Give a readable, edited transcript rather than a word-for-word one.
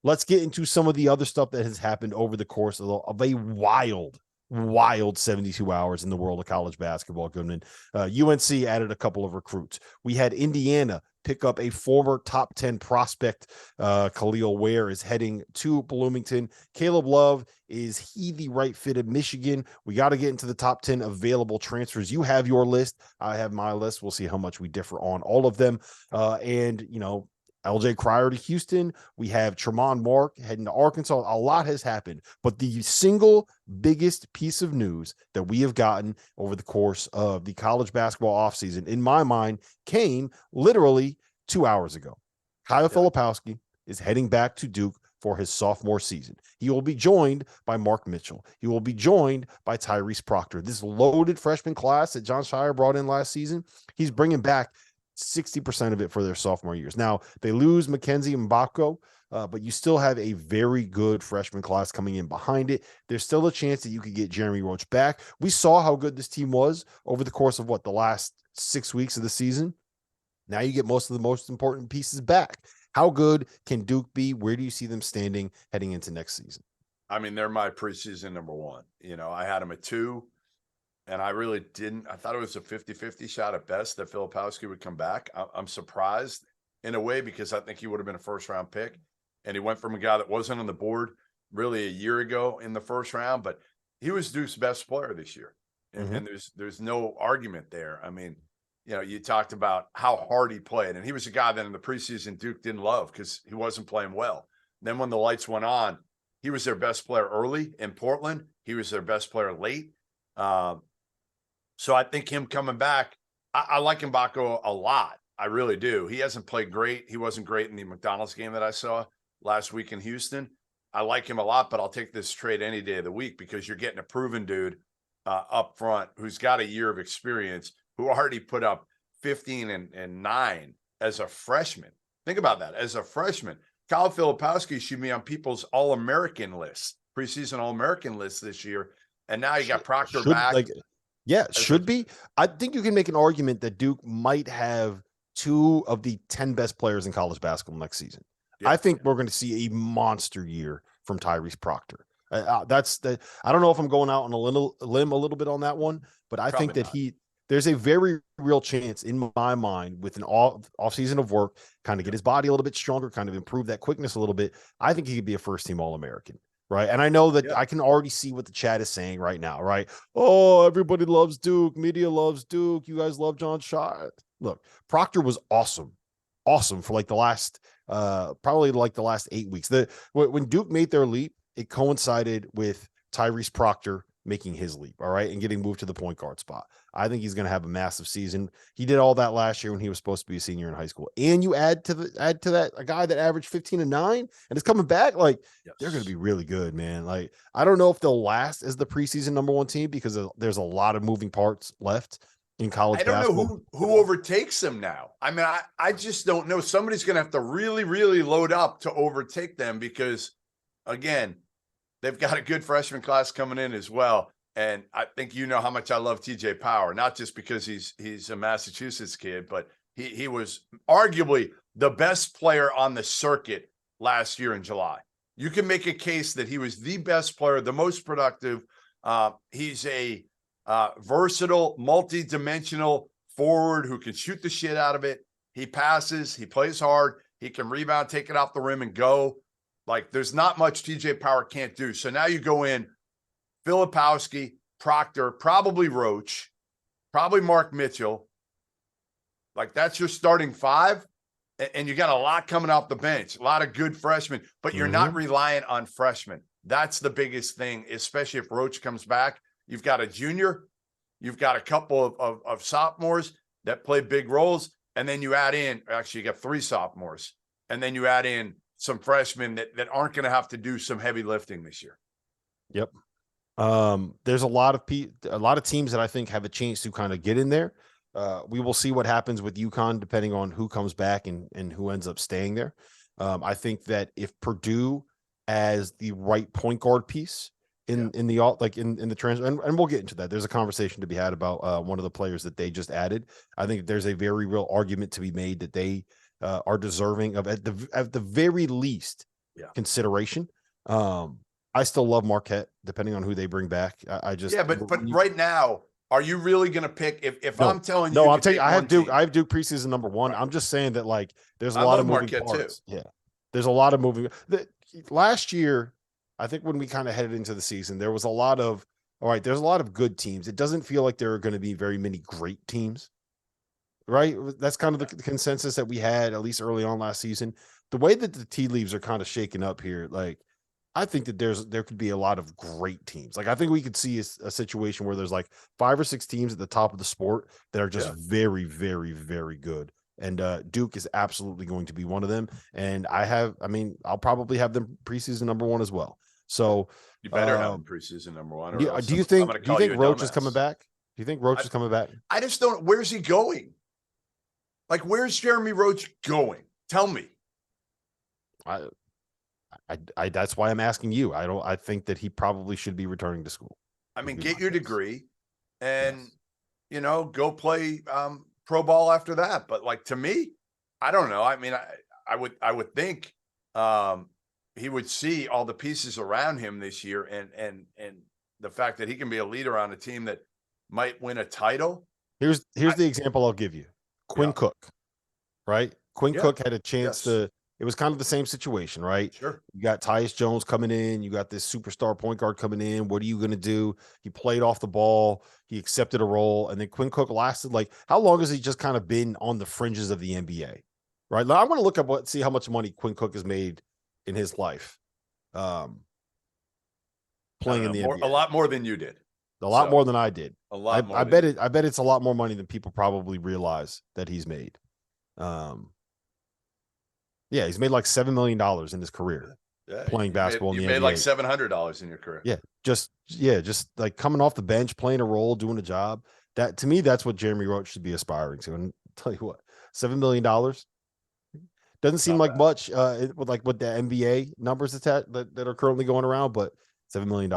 let's get into some of the other stuff that has happened over the course of a wild 72 hours in the world of college basketball, Goodman. UNC added a couple of recruits. We had Indiana pick up a former top 10 prospect. Khalil Ware is heading to Bloomington. Caleb Love, is he the right fit at Michigan? We got to get into the top 10 available transfers. You have your list. I have my list. We'll see how much we differ on all of them. And, you know, LJ Cryer to Houston. We have Tremont Mark heading to Arkansas. A lot has happened, but the single biggest piece of news that we have gotten over the course of the college basketball offseason, in my mind, came literally 2 hours ago. Kyle Filipowski is heading back to Duke for his sophomore season. He will be joined by Mark Mitchell. He will be joined by Tyrese Proctor. This loaded freshman class that John Shire brought in last season, he's bringing back 60% of it for their sophomore years. Now, they lose Mackenzie Mbako, but you still have a very good freshman class coming in behind it. There's still a chance that you could get Jeremy Roach back. We saw how good this team was over the course of the last 6 weeks of the season. Now you get most of the most important pieces back. How good can Duke be? Where do you see them standing heading into next season? I mean, they're my preseason number one. You know, I had them at 2. And I really didn't. I thought it was a 50-50 shot at best that Filipowski would come back. I'm surprised in a way because I think he would have been a first-round pick. And he went from a guy that wasn't on the board really a year ago in the first round, but he was Duke's best player this year. And there's no argument there. I mean, you know, you talked about how hard he played. And he was a guy that in the preseason Duke didn't love because he wasn't playing well. Then when the lights went on, he was their best player early in Portland. He was their best player late. So I think him coming back, I like Mbako a lot. I really do. He hasn't played great. He wasn't great in the McDonald's game that I saw last week in Houston. I like him a lot, but I'll take this trade any day of the week because you're getting a proven dude up front who's got a year of experience, who already put up 15 and 9 as a freshman. Think about that. As a freshman, Kyle Filipowski should be on people's All-American list, preseason All-American list this year. And now you got Proctor back. Yeah, should be. I think you can make an argument that Duke might have 2 of the 10 best players in college basketball next season. Yeah. I think we're going to see a monster year from Tyrese Proctor. I don't know if I'm going out on a limb a little bit on that one, but I think that there's a very real chance in my mind with an off season of work, kind of get his body a little bit stronger, kind of improve that quickness a little bit. I think he could be a first team All-American. Right. And I know that I can already see what the chat is saying right now. Right. Oh, everybody loves Duke. Media loves Duke. You guys love John Shaw. Look, Proctor was awesome for like the last probably like the last 8 weeks. When Duke made their leap, it coincided with Tyrese Proctor making his leap. All right. And getting moved to the point guard spot. I think he's going to have a massive season. He did all that last year when he was supposed to be a senior in high school. And you add to that a guy that averaged 15 and 9 and is coming back. Like they're going to be really good, man. Like, I don't know if they'll last as the preseason number 1 team because there's a lot of moving parts left in college basketball. I don't know who overtakes them now. I mean, I just don't know. Somebody's going to have to really, really load up to overtake them because, again, they've got a good freshman class coming in as well. And I think you know how much I love TJ Power, not just because he's a Massachusetts kid, but he was arguably the best player on the circuit last year in July. You can make a case that he was the best player, the most productive. He's a versatile, multi-dimensional forward who can shoot the shit out of it. He passes, he plays hard, he can rebound, take it off the rim and go. Like, there's not much TJ Power can't do. So now you go in, Filipowski, Proctor, probably Roach, probably Mark Mitchell. Like, that's your starting 5. And you got a lot coming off the bench, a lot of good freshmen, but you're not reliant on freshmen. That's the biggest thing, especially if Roach comes back. You've got a junior, you've got a couple of sophomores that play big roles, and then you add in, actually, you got 3 sophomores, and then you add in some freshmen that aren't going to have to do some heavy lifting this year. Yep. There's a lot of teams that I think have a chance to kind of get in there. We will see what happens with UConn, depending on who comes back and who ends up staying there. I think that if Purdue as the right point guard piece in the transfer, and we'll get into that. There's a conversation to be had about one of the players that they just added. I think there's a very real argument to be made that they are deserving of at the very least consideration. I still love Marquette, depending on who they bring back. I just but right now, are you really going to pick if no, I'm telling no, you? I'm telling you, I have Duke. Team, I have Duke preseason number one. right. I'm just saying that like there's a I lot love of moving Marquette parts. too. Yeah, there's a lot of moving. Last year, I think when we kind of headed into the season, there was a lot of there's a lot of good teams. It doesn't feel like there are going to be very many great teams. Right? That's kind of the consensus that we had, at least early on last season. The way that the tea leaves are kind of shaken up here, like I think that there could be a lot of great teams. Like I think we could see a situation where there's like 5 or 6 teams at the top of the sport that are just very, very, very good. And Duke is absolutely going to be one of them. And I'll probably have them preseason number one as well. So you better have them preseason number one. Do you think Roach is coming back? Do you think Roach is coming back? I just don't. Where's he going? Like, where's Jeremy Roach going? Tell me. I that's why I'm asking you. I think that he probably should be returning to school. I mean, get your degree and go play pro ball after that. But like, to me, I don't know. I mean, I would think he would see all the pieces around him this year and the fact that he can be a leader on a team that might win a title. Here's the example I'll give you. Quinn Cook, right? Quinn Cook had a chance to. It was kind of the same situation, right? Sure. You got Tyus Jones coming in. You got this superstar point guard coming in. What are you going to do? He played off the ball. He accepted a role. And then Quinn Cook lasted how long has he just kind of been on the fringes of the NBA? Right. Now, I'm going to look up see how much money Quinn Cook has made in his life. Playing in the NBA. A lot more than you did. A lot more than I did. A lot more. I bet it's a lot more money than people probably realize that he's made. Yeah, he's made like $7 million in his career playing basketball in the NBA. You made like $700 in your career. Yeah, just like coming off the bench, playing a role, doing a job. That to me, that's what Jeremy Roach should be aspiring to. And I'll tell you what, $7 million doesn't seem like much with the NBA numbers that are currently going around, but $7 million